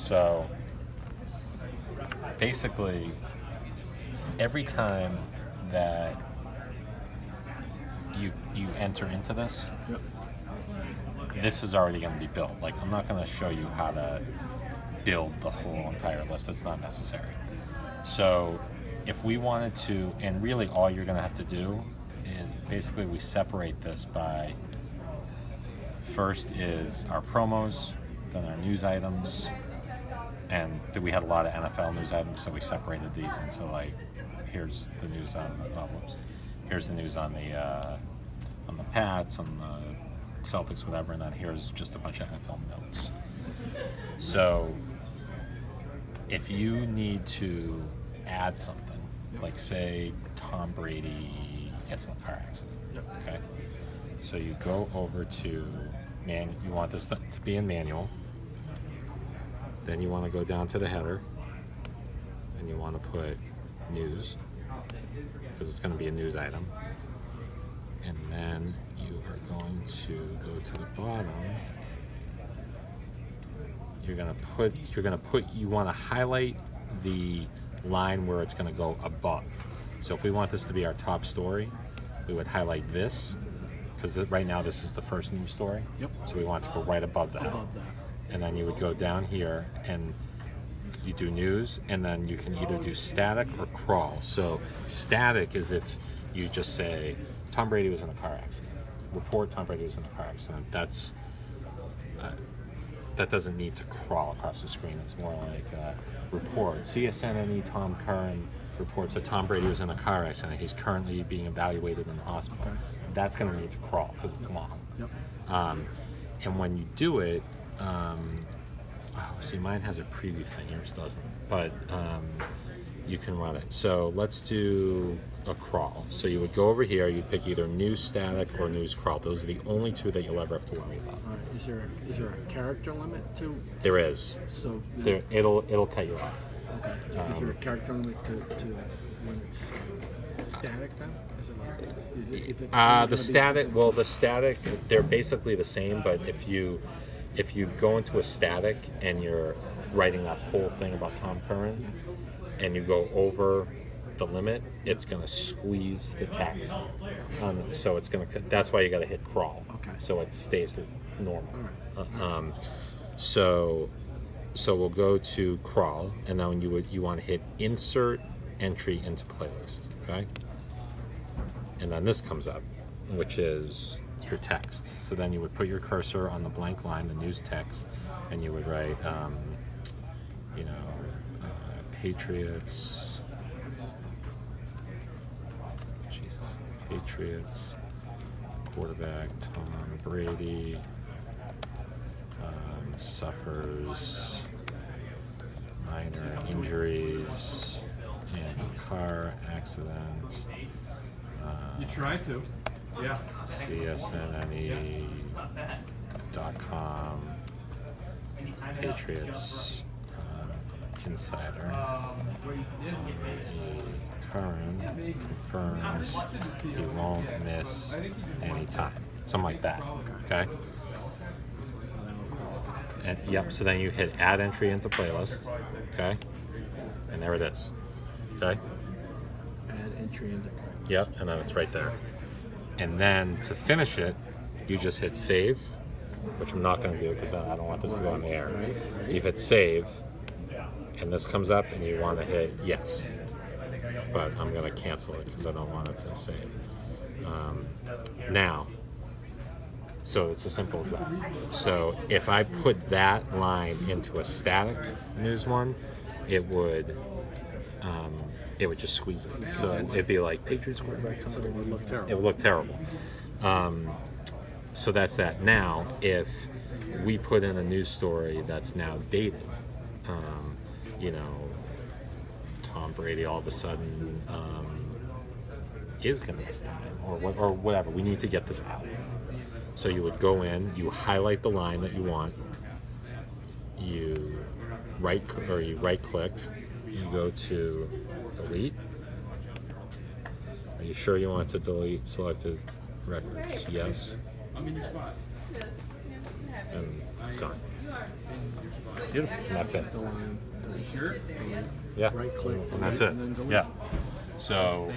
So basically, every time that you enter into this, Yep. this is already going to be built. Like, I'm not going to show you how to build the whole entire list. That's not necessary. So if we wanted to, and really all you're going to have to do is basically we separate this by, first is our promos, then our news items, and we had a lot of NFL news items, so we separated these into, like, here's the news on here's the news on the Pats, on the Celtics, whatever, and then here's just a bunch of NFL notes. So if you need to add something, like say Tom Brady gets in a car accident, okay? So you go over to you want this to be in manual. Then you want to go down to the header, and you want to put news, because it's going to be a news item. And then you are going to go to the bottom. You want to highlight the line where it's going to go above. So if we want this to be our top story, we would highlight this, because right now this is the first news story. Yep. So we want it to go right above that. And then you would go down here and you do news, and then you can either do static or crawl. So static is if you just say Tom Brady was in a car accident. Report Tom Brady was in a car accident. That doesn't need to crawl across the screen. It's more like report. CSNNE Tom Curran reports that Tom Brady was in a car accident. He's currently being evaluated in the hospital. Okay. That's going to need to crawl because it's long. Yep. And when you do it, see, mine has a preview thing, yours doesn't, but you can run it. So let's do a crawl. So you would go over here, you'd pick either news static or news crawl. Those are the only two that you'll ever have to worry about. All right. Is there a character limit to? There is. So It'll cut you off. Okay. Is there a character limit to when it's static then? Is it like if it's the static? Well, the static, they're basically the same, but if you go into a static and you're writing that whole thing about Tom Curran and you go over the limit, it's going to squeeze the text. So it's going to. That's why you got to hit crawl. Okay. So it stays normal. All right. So we'll go to crawl, and then you want to hit insert entry into playlist. Okay. And then this comes up, which is your text. So then you would put your cursor on the blank line, the news text, and you would write, Patriots. Patriots quarterback Tom Brady suffers minor injuries in a car accident. You try to. Yeah. CSNNE.com Patriots Insider. Curran confirms he won't miss any time. Something like that. Okay? And yep, so then you hit add entry into playlist. Okay? And there it is. Okay? Add entry into playlist. Yep, and then it's right there. And then to finish it, you just hit save, which I'm not going to do because I don't want this to go on the air. Right. You hit save, and this comes up, and you want to hit yes. But I'm going to cancel it because I don't want it to save. Now, so it's as simple as that. So if I put that line into a static news one, it would just squeeze it. So it'd be like Patriots quarterback. So it would look terrible. It would look terrible. So that's that. Now, if we put in a news story that's now dated, Tom Brady all of a sudden is going to miss time, or whatever. We need to get this out. So you would go in, you highlight the line that you want, you right click, you go to delete. Are you sure you want to delete selected records? Yes. I'm in your spot. And it's gone. Beautiful. And that's it. The line. Sure. Yeah. Right click. And that's right, it. And then delete. Yeah. So